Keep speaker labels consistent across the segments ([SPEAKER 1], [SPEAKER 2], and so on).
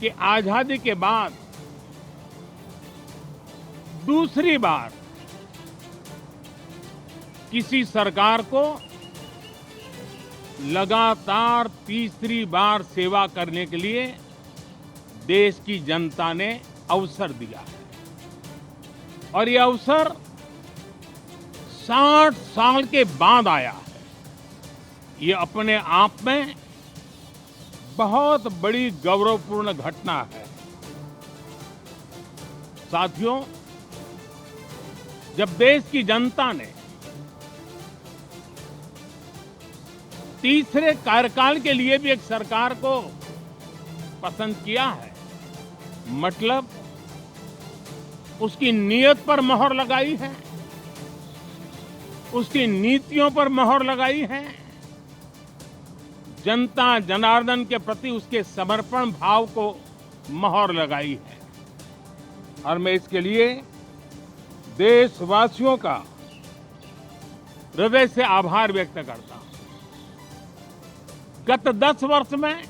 [SPEAKER 1] कि आजादी के बाद दूसरी बार किसी सरकार को लगातार तीसरी बार सेवा करने के लिए देश की जनता ने अवसर दिया है। और ये अवसर 60 साल के बाद आया है। ये अपने आप में बहुत बड़ी गौरवपूर्ण घटना है। साथियों, जब देश की जनता ने तीसरे कार्यकाल के लिए भी एक सरकार को पसंद किया है, मतलब उसकी नीयत पर मोहर लगाई है, उसकी नीतियों पर मोहर लगाई है, जनता जनार्दन के प्रति उसके समर्पण भाव को मोहर लगाई है। और मैं इसके लिए देशवासियों का हृदय से आभार व्यक्त करता हूं। गत 10 वर्ष में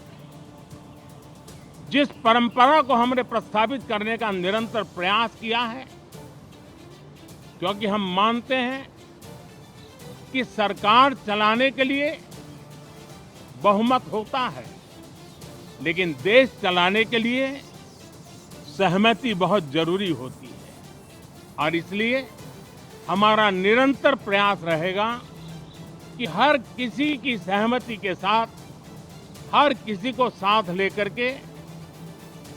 [SPEAKER 1] जिस परंपरा को हमने प्रस्थापित करने का निरंतर प्रयास किया है, क्योंकि हम मानते हैं कि सरकार चलाने के लिए बहुमत होता है, लेकिन देश चलाने के लिए सहमति बहुत जरूरी होती है। और इसलिए हमारा निरंतर प्रयास रहेगा कि हर किसी की सहमति के साथ, हर किसी को साथ लेकर के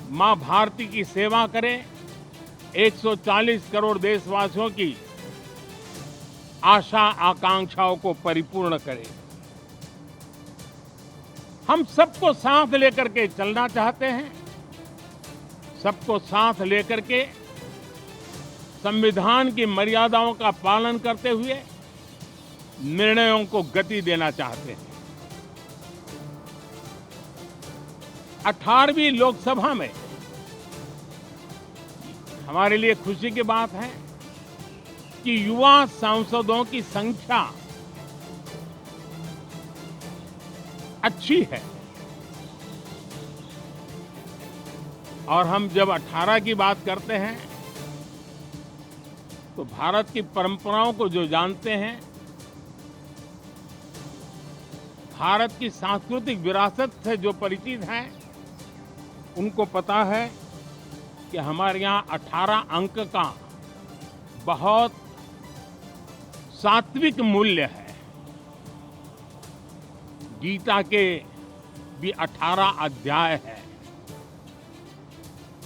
[SPEAKER 1] मां भारती की सेवा करें, 140 करोड़ देशवासियों की आशा आकांक्षाओं को परिपूर्ण करें। हम सबको साथ लेकर के चलना चाहते हैं, सबको साथ लेकर के संविधान की मर्यादाओं का पालन करते हुए निर्णयों को गति देना चाहते हैं। 18वीं लोकसभा में हमारे लिए खुशी की बात है कि युवा सांसदों की संख्या अच्छी है। और हम जब 18 की बात करते हैं तो भारत की परंपराओं को जो जानते हैं, भारत की सांस्कृतिक विरासत से जो परिचित हैं, उनको पता है कि हमारे यहाँ 18 अंक का बहुत सात्विक मूल्य है। गीता के भी 18 अध्याय है।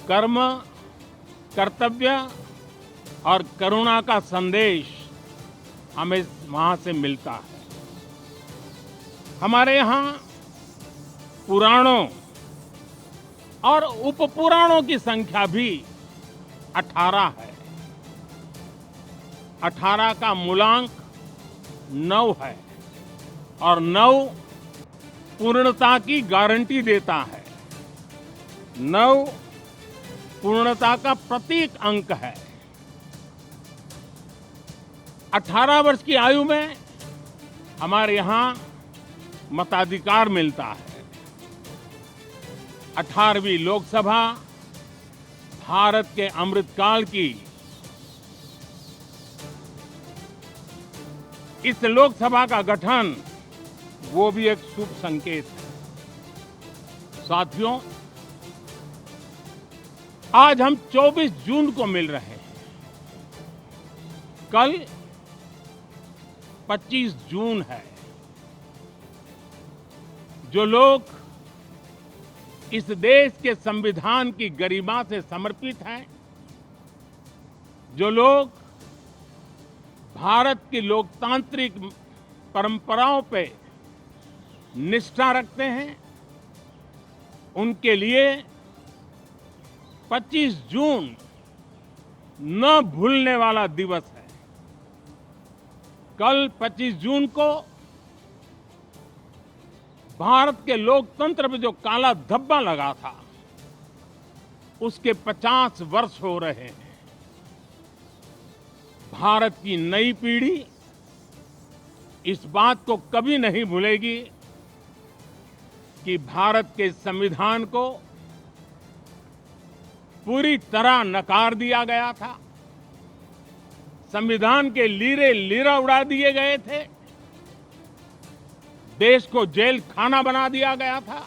[SPEAKER 1] कर्म, कर्तव्य और करुणा का संदेश हमें वहां से मिलता है। हमारे यहाँ पुराणों और उपपुराणों की संख्या भी 18 है। 18 का मूलांक 9 है और 9 पूर्णता की गारंटी देता है। 9 पूर्णता का प्रतीक अंक है। 18 वर्ष की आयु में हमारे यहाँ मताधिकार मिलता है। 18वीं लोकसभा भारत के अमृतकाल की इस लोकसभा का गठन, वो भी एक शुभ संकेत है। साथियों, आज हम 24 जून को मिल रहे हैं। कल 25 जून है। जो लोग इस देश के संविधान की गरिमा से समर्पित हैं, जो लोग भारत की लोकतांत्रिक परंपराओं पे निष्ठा रखते हैं, उनके लिए 25 जून न भूलने वाला दिवस है। कल 25 जून को भारत के लोकतंत्र में जो काला धब्बा लगा था, उसके 50 वर्ष हो रहे हैं। भारत की नई पीढ़ी इस बात को कभी नहीं भूलेगी कि भारत के संविधान को पूरी तरह नकार दिया गया था। संविधान के लीरे लीरा उड़ा दिए गए थे। देश को जेल खाना बना दिया गया था।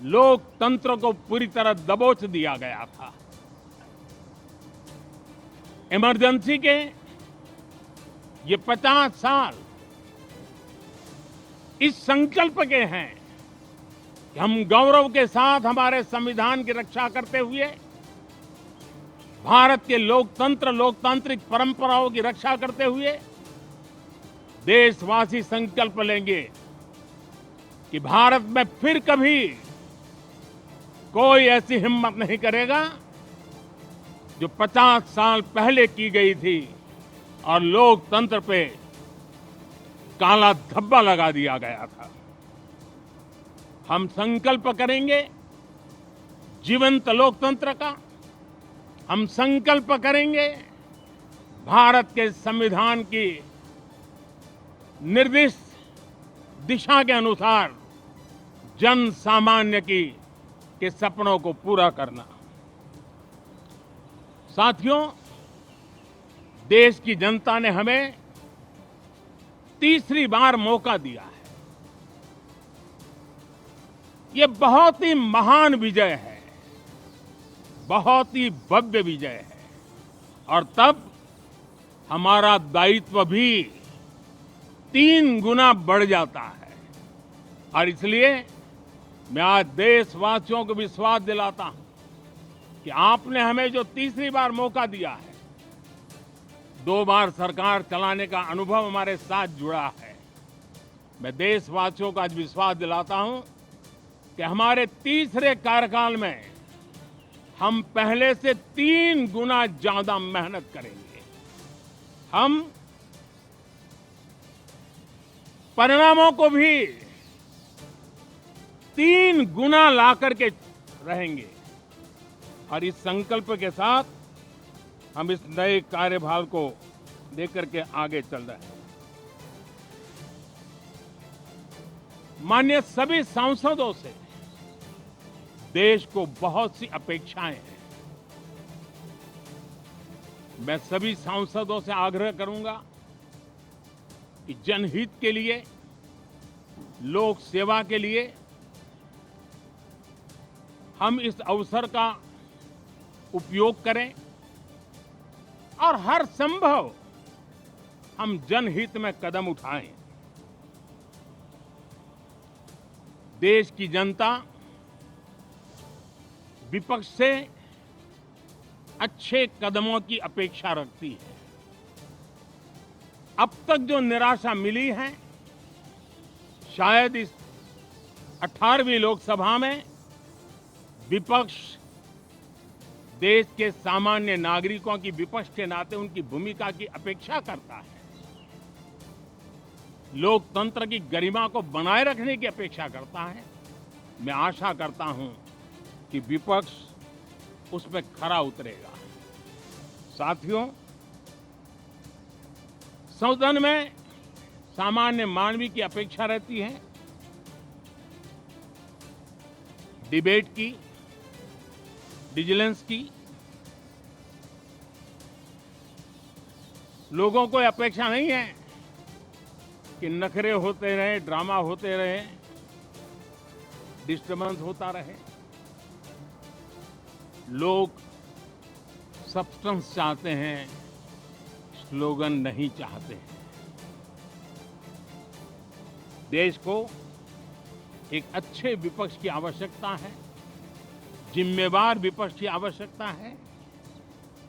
[SPEAKER 1] लोकतंत्र को पूरी तरह दबोच दिया गया था। इमरजेंसी के ये 50 साल इस संकल्प के हैं कि हम गौरव के साथ हमारे संविधान की रक्षा करते हुए भारत के लोकतंत्र लोकतांत्रिक परंपराओं की रक्षा करते हुए देशवासी संकल्प लेंगे कि भारत में फिर कभी कोई ऐसी हिम्मत नहीं करेगा जो 50 साल पहले की गई थी और लोकतंत्र पे काला धब्बा लगा दिया गया था। हम संकल्प करेंगे जीवंत लोकतंत्र का। हम संकल्प करेंगे भारत के संविधान की निर्दिष्ट दिशा के अनुसार जन सामान्य के सपनों को पूरा करना। साथियों, देश की जनता ने हमें तीसरी बार मौका दिया है। ये बहुत ही महान विजय है, बहुत ही भव्य विजय है और तब हमारा दायित्व भी 3 गुना बढ़ जाता है। और इसलिए मैं आज देशवासियों को विश्वास दिलाता हूं कि आपने हमें जो तीसरी बार मौका दिया है, 2 बार सरकार चलाने का अनुभव हमारे साथ जुड़ा है। मैं देशवासियों को आज विश्वास दिलाता हूं कि हमारे तीसरे कार्यकाल में हम पहले से 3 गुना ज्यादा मेहनत करेंगे। हम परिणामों को भी 3 गुना ला करके रहेंगे और इस संकल्प के साथ हम इस नए कार्यभार को लेकर के आगे चल रहे हैं। माननीय सभी सांसदों से देश को बहुत सी अपेक्षाएं हैं। मैं सभी सांसदों से आग्रह करूंगा कि जनहित के लिए, लोक सेवा के लिए हम इस अवसर का उपयोग करें और हर संभव हम जनहित में कदम उठाएं। देश की जनता विपक्ष से अच्छे कदमों की अपेक्षा रखती है। अब तक जो निराशा मिली है, शायद इस 18वीं लोकसभा में विपक्ष देश के सामान्य नागरिकों की विपक्ष के नाते उनकी भूमिका की अपेक्षा करता है, लोकतंत्र की गरिमा को बनाए रखने की अपेक्षा करता है। मैं आशा करता हूं कि विपक्ष उस पर खरा उतरेगा। साथियों, सदन में सामान्य मानवीय की अपेक्षा रहती है डिबेट की, विजिलेंस की। लोगों को अपेक्षा नहीं है कि नखरे होते रहे, ड्रामा होते रहे, डिस्टर्बेंस होता रहे। लोग सब्सटेंस चाहते हैं, स्लोगन नहीं चाहते हैं। देश को एक अच्छे विपक्ष की आवश्यकता है, जिम्मेवार विपक्ष की आवश्यकता है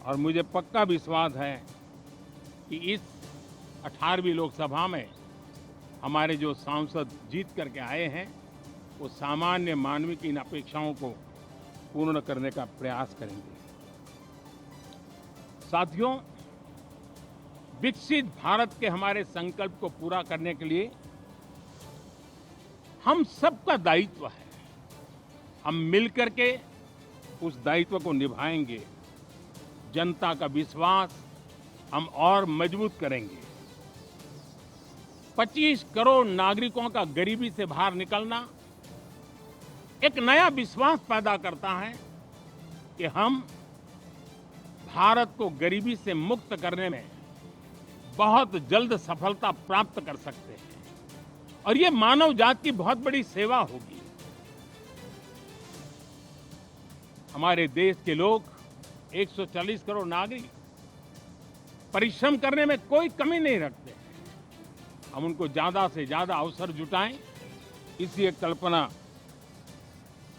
[SPEAKER 1] और मुझे पक्का विश्वास है कि इस 18वीं लोकसभा में हमारे जो सांसद जीत करके आए हैं वो सामान्य मानवीय की इन अपेक्षाओं को पूर्ण करने का प्रयास करेंगे। साथियों, विकसित भारत के हमारे संकल्प को पूरा करने के लिए हम सबका दायित्व है। हम मिलकर के उस दायित्व को निभाएंगे। जनता का विश्वास हम और मजबूत करेंगे। 25 करोड़ नागरिकों का गरीबी से बाहर निकलना एक नया विश्वास पैदा करता है कि हम भारत को गरीबी से मुक्त करने में बहुत जल्द सफलता प्राप्त कर सकते हैं और ये मानव जाति की बहुत बड़ी सेवा होगी। हमारे देश के लोग 140 करोड़ नागरिक परिश्रम करने में कोई कमी नहीं रखते। हम उनको ज्यादा से ज्यादा अवसर जुटाएं, इसी एक कल्पना।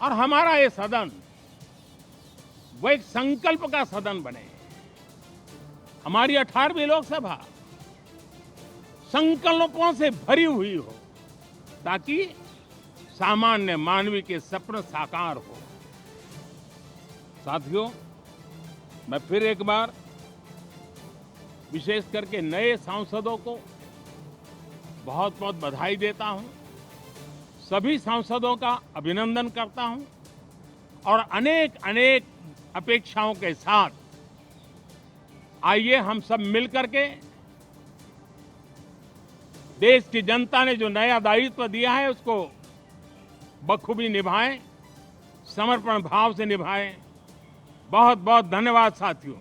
[SPEAKER 1] और हमारा ये सदन वो एक संकल्प का सदन बने। हमारी 18वीं लोकसभा संकल्पों से भरी हुई हो ताकि सामान्य मानवी के सपने साकार हो। साथियों, मैं फिर एक बार विशेष करके नए सांसदों को बहुत बहुत बधाई देता हूं, सभी सांसदों का अभिनंदन करता हूं और अनेक अनेक अपेक्षाओं के साथ आइए हम सब मिलकर के देश की जनता ने जो नया दायित्व दिया है उसको बखूबी निभाएं, समर्पण भाव से निभाएं। बहुत बहुत धन्यवाद साथियों।